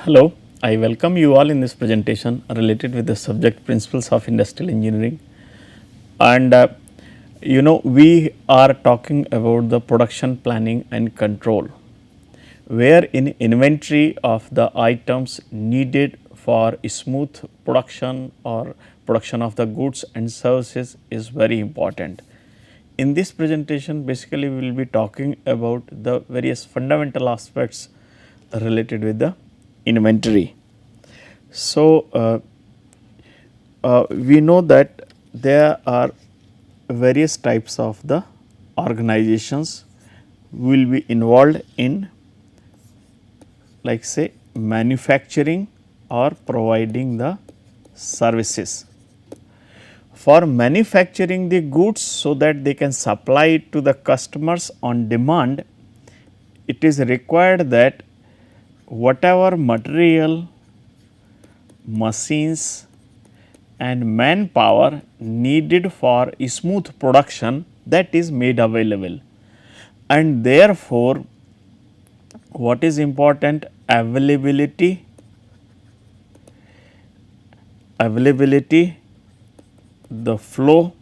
Hello, I welcome you all in this presentation related with the subject principles of industrial engineering. And we are talking about the production planning and control, where in inventory of the items needed for smooth production or production of the goods and services is very important. In this presentation, basically we will be talking about the various fundamental aspects related with the inventory. So, we know that there are various types of the organizations will be involved in, like say, manufacturing or providing the services. For manufacturing the goods so that they can supply it to the customers on demand, it is required that whatever material, machines and manpower needed for smooth production, that is made available. And therefore, what is important? Availability, the flow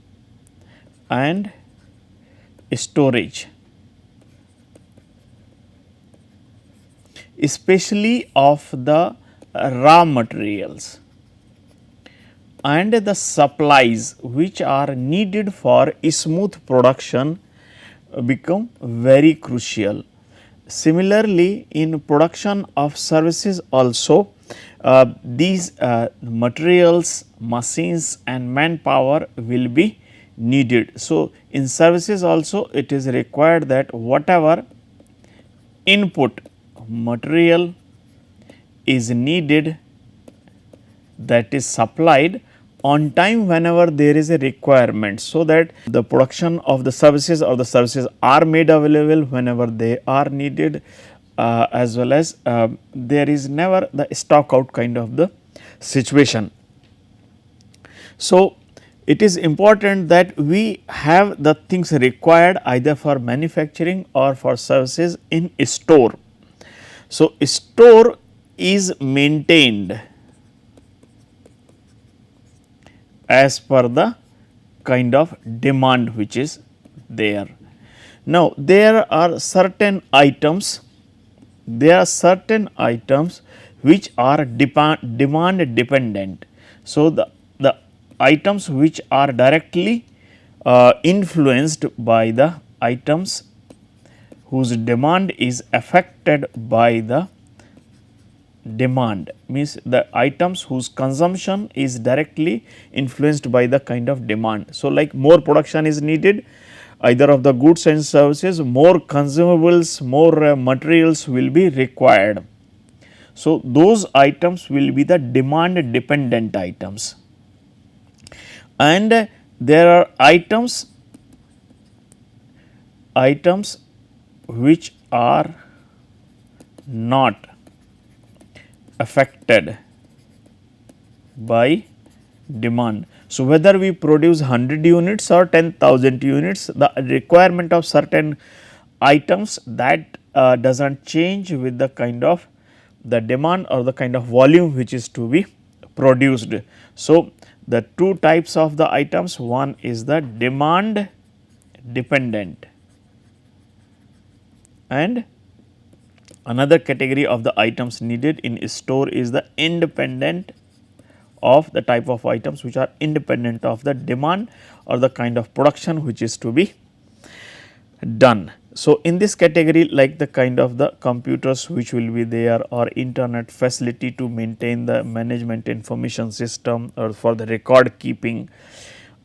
and storage, especially of the raw materials and the supplies which are needed for smooth production become very crucial. Similarly, in production of services also, these materials, machines and manpower will be needed. So, in services also it is required that whatever input material is needed, that is supplied on time whenever there is a requirement, so that the production of the services or the services are made available whenever they are needed, as well as there is never the stock out kind of the situation. So, it is important that we have the things required either for manufacturing or for services in store. So, store is maintained as per the kind of demand which is there. Now, there are certain items which are demand dependent. So, the items which are directly influenced by the items whose demand is affected by the demand, means the items whose consumption is directly influenced by the kind of demand. So, like more production is needed either of the goods and services, more consumables, more materials will be required. So, those items will be the demand dependent items, and there are items which are not affected by demand. So, whether we produce 100 units or 10,000 units, the requirement of certain items that does not change with the kind of the demand or the kind of volume which is to be produced. So, the two types of the items, one is the demand dependent and another category of the items needed in store is the independent of the type of items which are independent of the demand or the kind of production which is to be done. So, in this category, like the kind of the computers which will be there or internet facility to maintain the management information system or for the record keeping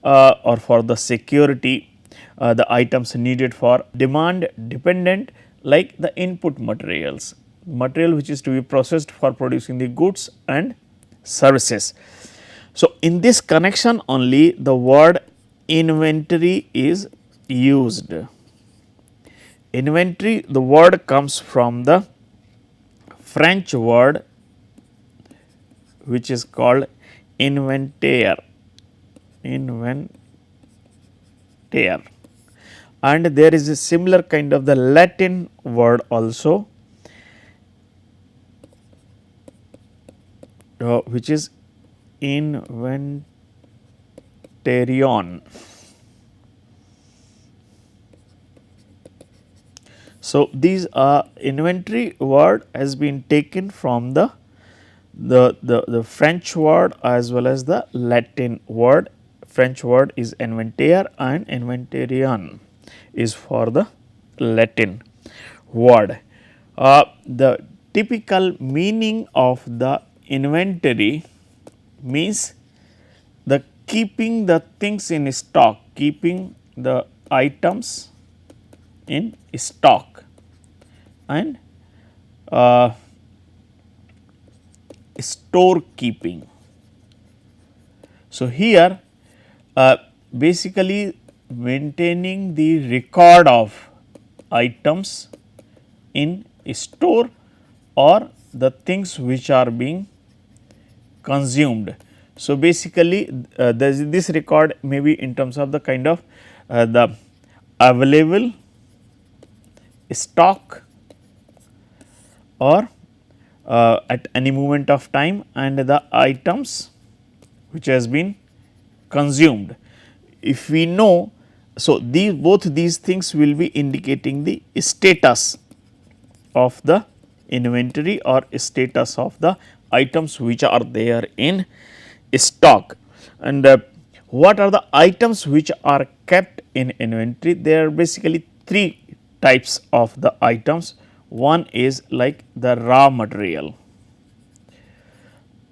or for the security, the items needed for demand dependent, like the input materials, material which is to be processed for producing the goods and services. So, in this connection only the word inventory is used. Inventory, the word comes from the French word which is called inventaire, and there is a similar kind of the Latin word also, which is inventorion. So, these inventory word has been taken from the French word as well as the Latin word. French word is inventaire and inventorion is for the Latin word. The typical meaning of the inventory means the keeping the things in stock, keeping the items in stock and store keeping. So, here basically maintaining the record of items in store or the things which are being consumed. So, basically this record may be in terms of the kind of the available stock or at any moment of time and the items which has been consumed. If we know, so both these things will be indicating the status of the inventory or status of the items which are there in stock. And what are the items which are kept in inventory? There are basically three types of the items. One is like the raw material.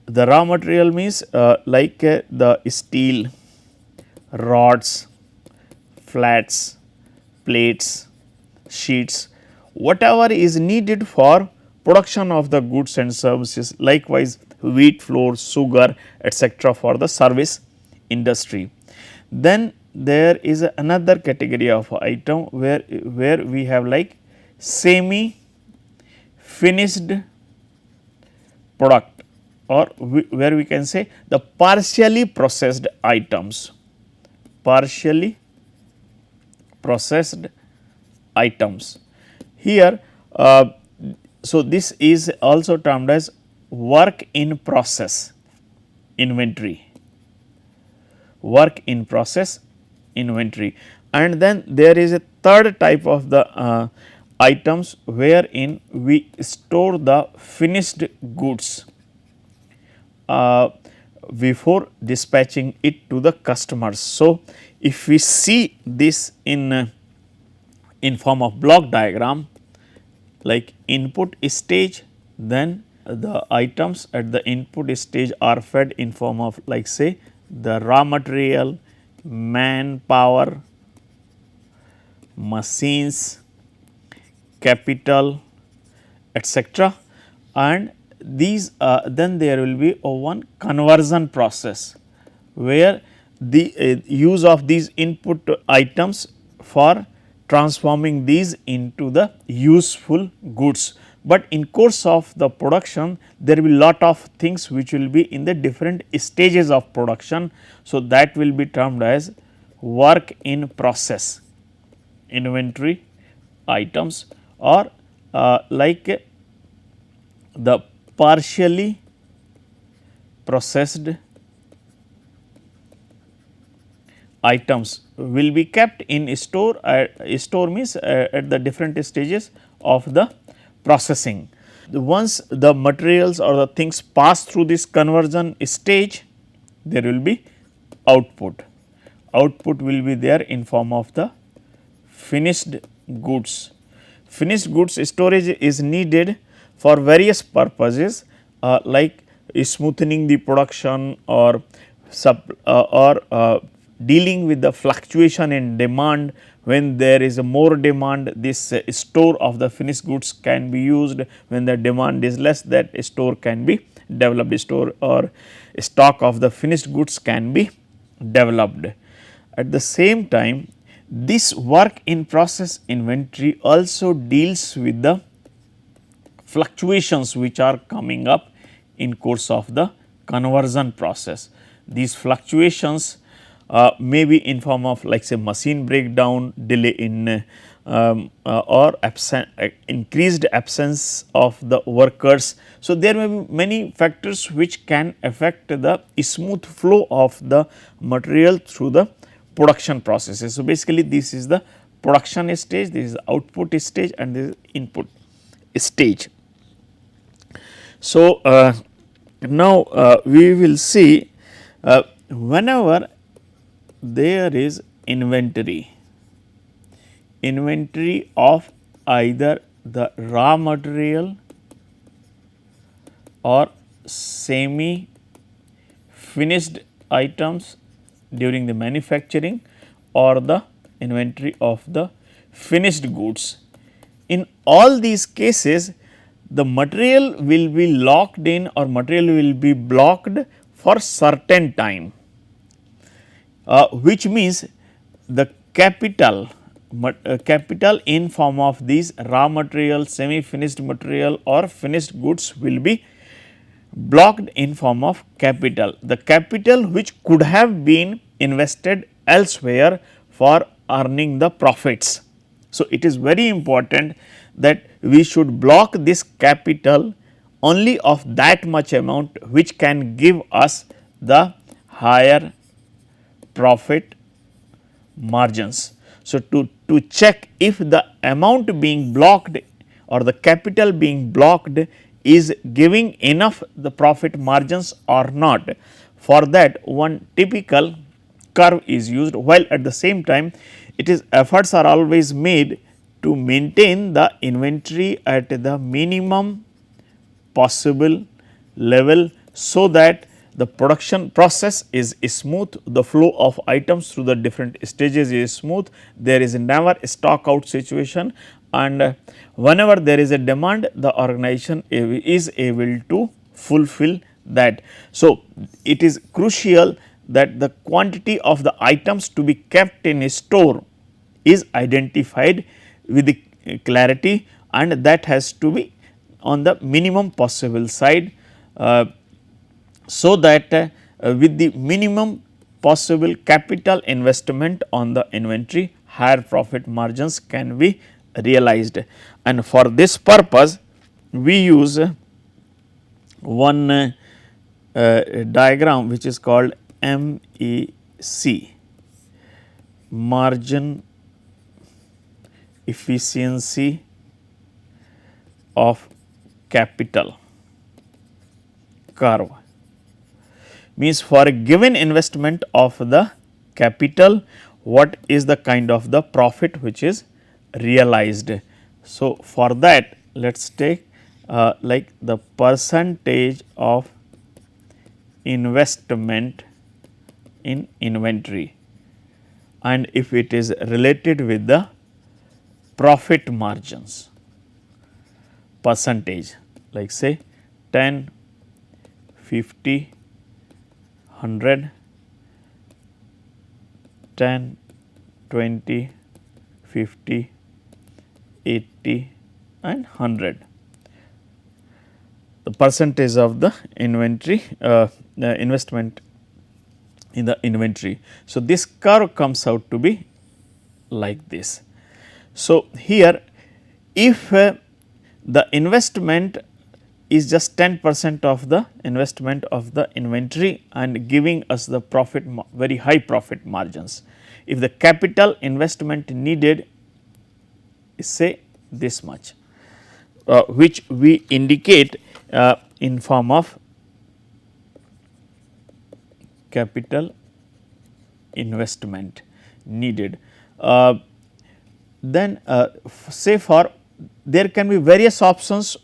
The raw material means like the steel, rods, flats, plates, sheets, whatever is needed for production of the goods and services, likewise wheat, flour, sugar, etc., for the service industry. Then there is another category of item where we have like semi finished product, or where we can say the partially processed items, partially processed items. Here so this is also termed as work in process inventory, work in process inventory. And then there is a third type of the items wherein we store the finished goods before dispatching it to the customers. So, if we see this in form of block diagram, like input stage, then the items at the input stage are fed in form of like say the raw material, manpower, machines, capital, etc. And these then there will be one conversion process where the use of these input items for transforming these into the useful goods. But in course of the production there will be lot of things which will be in the different stages of production. So, that will be termed as work in process inventory items, or like the partially processed items will be kept in store. Store means at the different stages of the processing. Once the materials or the things pass through this conversion stage, there will be output. Output will be there in form of the finished goods. Finished goods storage is needed for various purposes like smoothing the production or dealing with the fluctuation in demand. When there is a more demand, this store of the finished goods can be used. When the demand is less, that store can be developed, store or stock of the finished goods can be developed. At the same time, this work in process inventory also deals with the fluctuations which are coming up in course of the conversion process. These fluctuations may be in form of like say machine breakdown, delay in or increased absence of the workers. So, there may be many factors which can affect the smooth flow of the material through the production processes. So, basically this is the production stage, this is the output stage and this is input stage. So, now we will see whenever there is inventory of either the raw material or semi finished items during the manufacturing or the inventory of the finished goods. In all these cases, the material will be locked in or material will be blocked for certain time, which means the capital in form of these raw material, semi finished material or finished goods will be blocked in form of capital. The capital which could have been invested elsewhere for earning the profits. So, it is very important that we should block this capital only of that much amount which can give us the higher profit margins. So, to check if the amount being blocked or the capital being blocked is giving enough the profit margins or not, for that one typical curve is used, while at the same time it is efforts are always made to maintain the inventory at the minimum possible level, so that the production process is smooth, the flow of items through the different stages is smooth, there is never a stock out situation, and whenever there is a demand the organization is able to fulfill that. So, it is crucial that the quantity of the items to be kept in a store is identified with the clarity, and that has to be on the minimum possible side, so that with the minimum possible capital investment on the inventory, higher profit margins can be realized. And for this purpose we use one diagram which is called MEC, margin efficiency of capital curve. Means for a given investment of the capital, what is the kind of the profit which is realized. So, for that let us take like the percentage of investment in inventory, and if it is related with the profit margins percentage, like say 10, 50, 100, 10, 20, 50, 80 and 100, the percentage of the inventory investment in the inventory. So, this curve comes out to be like this. So, here if the investment is just 10% of the investment of the inventory and giving us the profit very high profit margins. If the capital investment needed is say this much, which we indicate in form of capital investment needed. Then say for there can be various options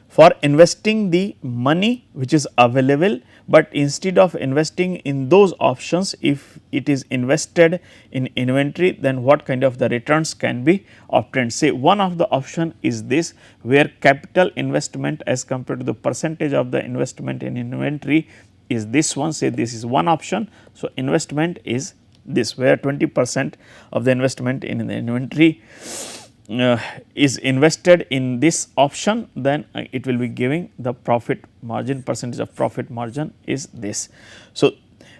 for investing the money which is available, but instead of investing in those options, if it is invested in inventory, then what kind of the returns can be obtained. Say one of the option is this, where capital investment as compared to the percentage of the investment in inventory is this one, say this is one option. So, investment is this, where 20% of the investment in the inventory is invested in this option, then it will be giving the profit margin, percentage of profit margin is this. So,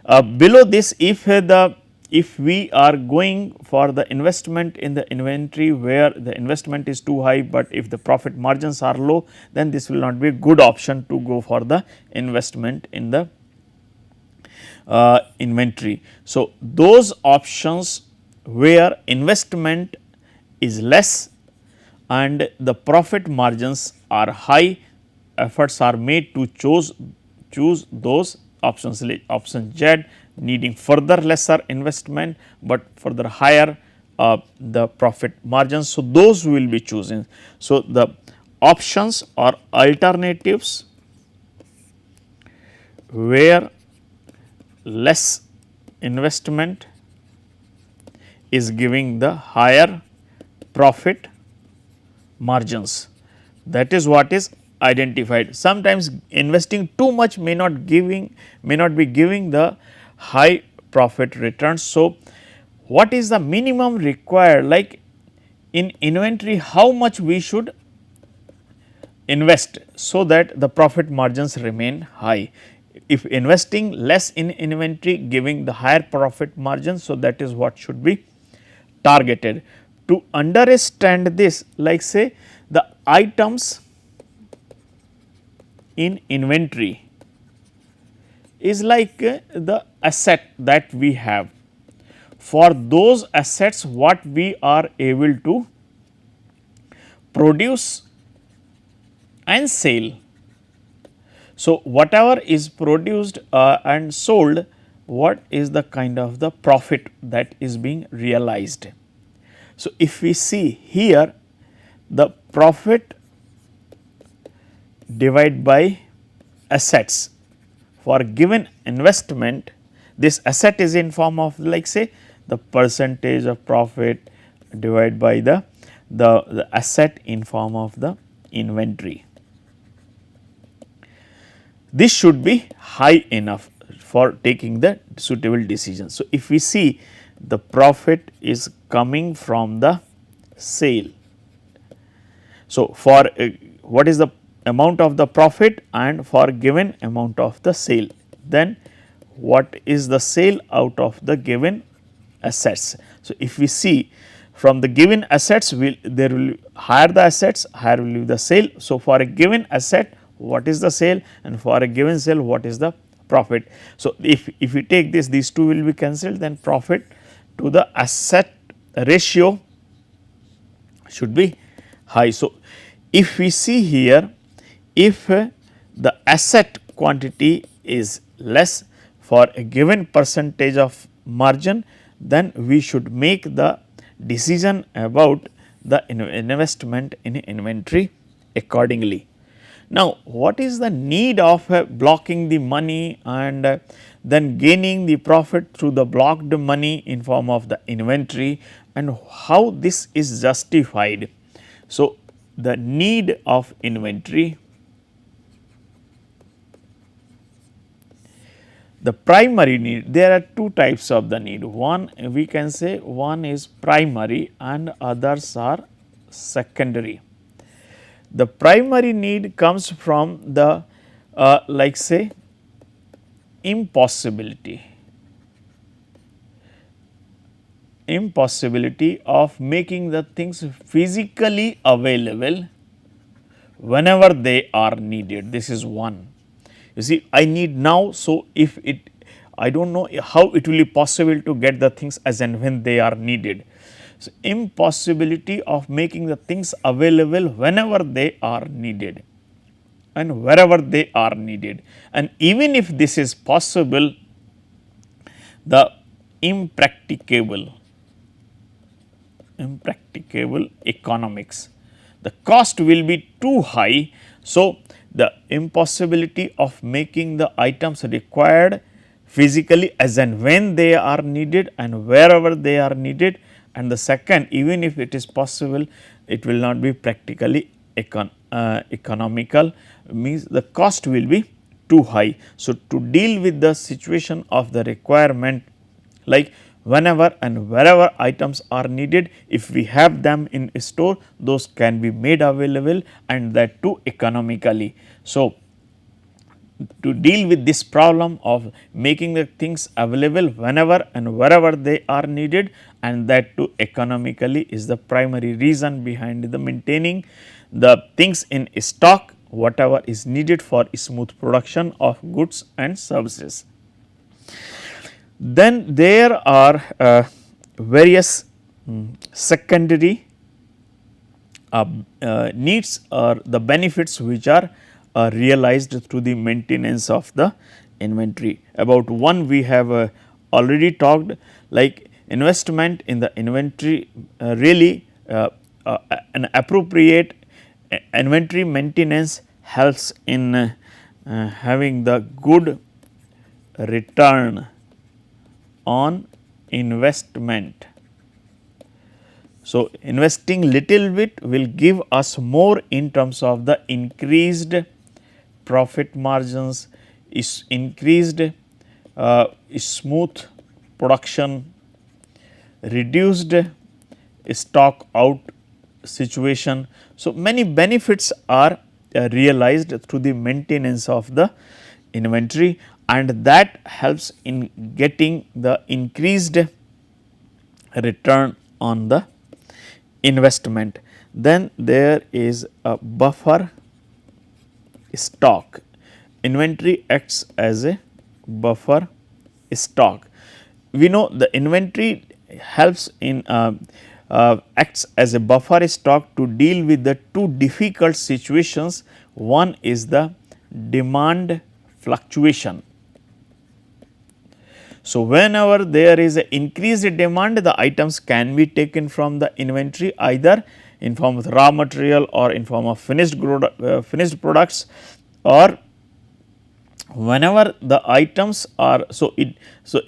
below this, if the if we are going for the investment in the inventory where the investment is too high, but if the profit margins are low, then this will not be a good option to go for the investment in the inventory. So, those options where investment is less and the profit margins are high, efforts are made to choose those options, like option Z needing further lesser investment, but further higher the profit margins. So, those will be chosen. So, the options or alternatives where less investment is giving the higher profit margins, that is what is identified. Sometimes investing too much may not be giving the high profit returns. So, what is the minimum required, like in inventory how much we should invest so that the profit margins remain high. If investing less in inventory giving the higher profit margin, so that is what should be targeted. To understand this, like say the items in inventory is like the asset that we have. For those assets what we are able to produce and sell. So, whatever is produced and sold, what is the kind of the profit that is being realized. So, if we see here the profit divided by assets for given investment, this asset is in form of like say the percentage of profit divided by the asset in form of the inventory. This should be high enough for taking the suitable decision. So, if we see the profit is coming from the sale. So, for what is the amount of the profit and for given amount of the sale, then what is the sale out of the given assets. So, if we see from the given assets there will higher the assets, higher will be the sale. So, for a given asset what is the sale and for a given sale what is the profit. So, if we take this, these two will be cancelled, then profit to the asset ratio should be high. So, if we see here, if the asset quantity is less for a given percentage of margin, then we should make the decision about the investment in inventory accordingly. Now, what is the need of blocking the money and then gaining the profit through the blocked money in form of the inventory, and how this is justified. So, the need of inventory, the primary need, there are two types of the need. One we can say one is primary and others are secondary. The primary need comes from the like say impossibility of making the things physically available whenever they are needed. This is one. You see, I need now, so if it, I do not know how it will be possible to get the things as and when they are needed. So, impossibility of making the things available whenever they are needed and wherever they are needed, and even if this is possible, the impracticable economics, the cost will be too high. So, the impossibility of making the items required physically as and when they are needed and wherever they are needed, and the second, even if it is possible, it will not be practically economical, means the cost will be too high. So, to deal with the situation of the requirement, like whenever and wherever items are needed, if we have them in a store, those can be made available and that too economically. So, to deal with this problem of making the things available whenever and wherever they are needed, and that too economically is the primary reason behind the maintaining the things in stock whatever is needed for smooth production of goods and services. Then there are various secondary needs or the benefits which are realized through the maintenance of the inventory. About one we have already talked, like investment in the inventory really an appropriate inventory maintenance helps in having the good return on investment. So, investing little bit will give us more in terms of the increased profit margins, is increased smooth production, reduced stock out situation. So, many benefits are realized through the maintenance of the inventory, and that helps in getting the increased return on the investment. Then there is a buffer stock. Inventory acts as a buffer stock. We know the inventory helps in acts as a buffer stock to deal with the two difficult situations. One is the demand fluctuation. So, whenever there is an increased demand, the items can be taken from the inventory either in form of raw material or in form of finished products, or whenever the items are so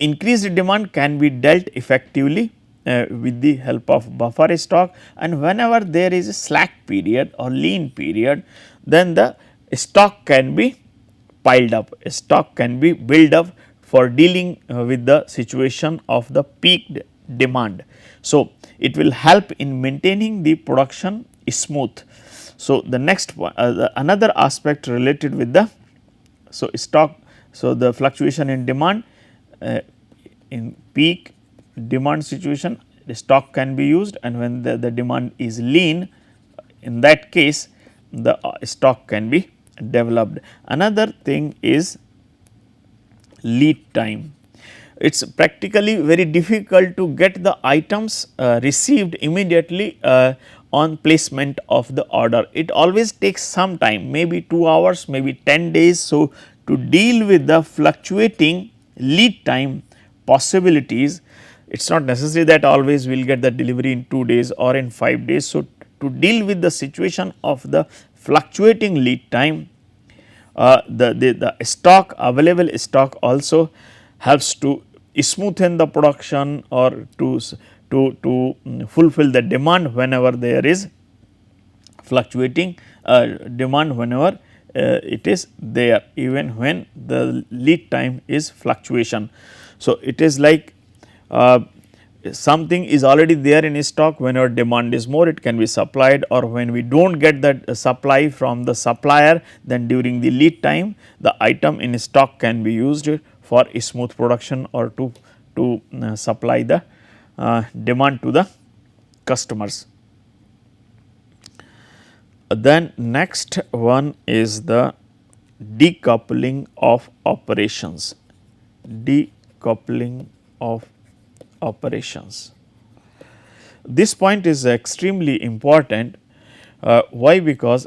increased demand can be dealt effectively with the help of buffer stock, and whenever there is a slack period or lean period, then the stock can be piled up, stock can be built up for dealing with the situation of the peaked demand. So, it will help in maintaining the production smooth. So, the next one another aspect related with the stock. So, the fluctuation in demand in peak demand situation, the stock can be used, and when the demand is lean, in that case the stock can be developed. Another thing is lead time. It is practically very difficult to get the items received immediately on placement of the order. It always takes some time, maybe 2 hours, maybe 10 days. So, to deal with the fluctuating lead time possibilities, it is not necessary that always we will get the delivery in 2 days or in 5 days. So, to deal with the situation of the fluctuating lead time, the stock available stock also helps to smoothen the production or to fulfill the demand whenever there is fluctuating demand, whenever it is there, even when the lead time is fluctuation. So, it is like something is already there in stock, whenever demand is more it can be supplied, or when we do not get that supply from the supplier, then during the lead time the item in stock can be used for smooth production or to supply the demand to the customers. Then next one is the decoupling of operations, decoupling of operations. This point is extremely important. Why? Because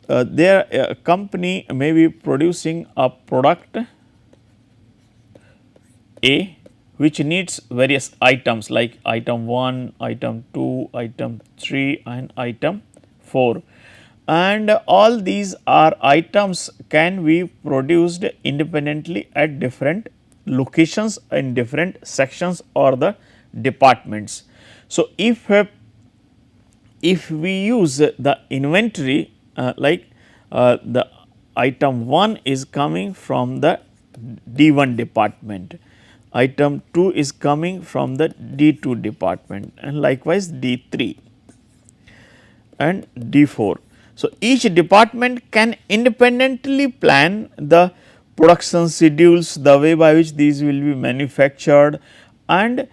their company may be producing a product A which needs various items like item 1, item 2, item 3 and item 4, and all these are items can be produced independently at different locations in different sections or the departments. So, if we use the inventory like the item 1 is coming from the D1 department, item 2 is coming from the D2 department, and likewise D3 and D4. So, each department can independently plan the production schedules, the way by which these will be manufactured, and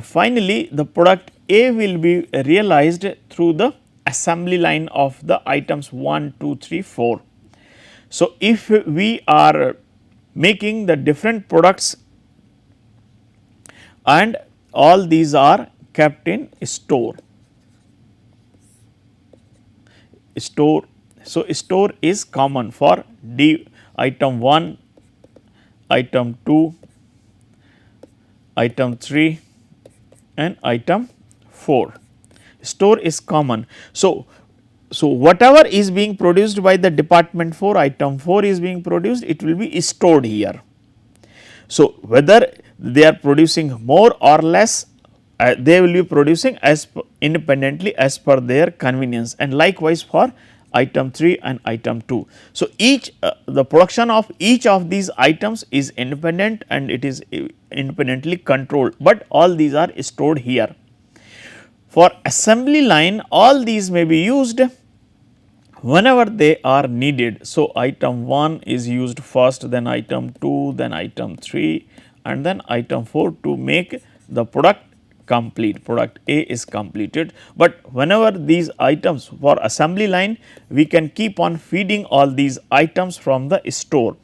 finally, the product A will be realized through the assembly line of the items 1, 2, 3, 4. So, if we are making the different products and all these are kept in store. So, store is common for D item 1, item 2, item 3 and item 4. Store is common. So, whatever is being produced by the department 4, item 4 is being produced, it will be stored here. So, whether they are producing more or less, they will be producing as independently as per their convenience, and likewise for item 3 and item 2. So, each the production of each of these items is independent and it is independently controlled, but all these are stored here. For assembly line, all these may be used whenever they are needed. So, item 1 is used first, then item 2, then item 3 and then item 4 to make the product complete, product A is completed. But whenever these items for assembly line, we can keep on feeding all these items from the store.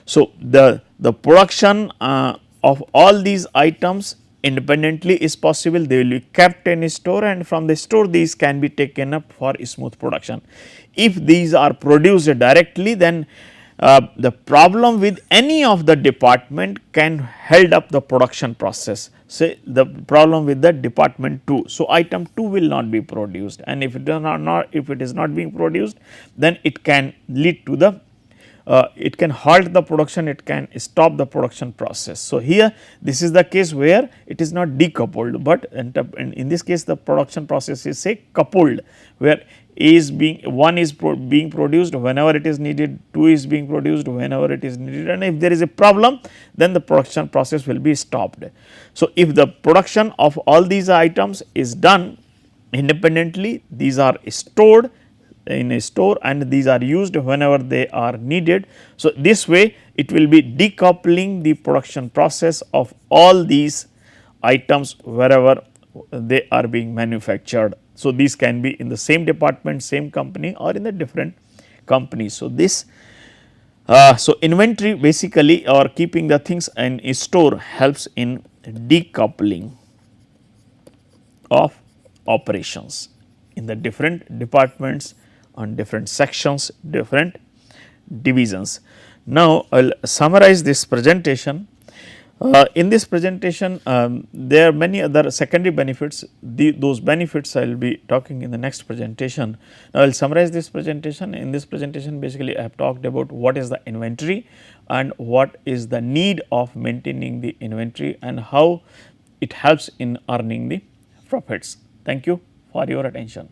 So, the production of all these items independently is possible, they will be kept in store and from the store these can be taken up for smooth production. If these are produced directly, then the problem with any of the department can held up the production process, say the problem with the department 2. So, item 2 will not be produced, and if it is not being produced, then it can lead to the it can halt the production, it can stop the production process. So, here this is the case where it is not decoupled, but in this case the production process is say coupled, where A is being being produced whenever it is needed, 2 is being produced whenever it is needed, and if there is a problem then the production process will be stopped. So, if the production of all these items is done independently, these are stored in a store and these are used whenever they are needed. So, this way it will be decoupling the production process of all these items wherever they are being manufactured. So, these can be in the same department, same company or in the different companies. So, this so inventory basically or keeping the things in a store helps in decoupling of operations in the different departments on different sections, different divisions. Now, I will summarize this presentation. In this presentation, there are many other secondary benefits, those benefits I will be talking in the next presentation. Now, I will summarize this presentation. In this presentation, basically I have talked about what is the inventory and what is the need of maintaining the inventory and how it helps in earning the profits. Thank you for your attention.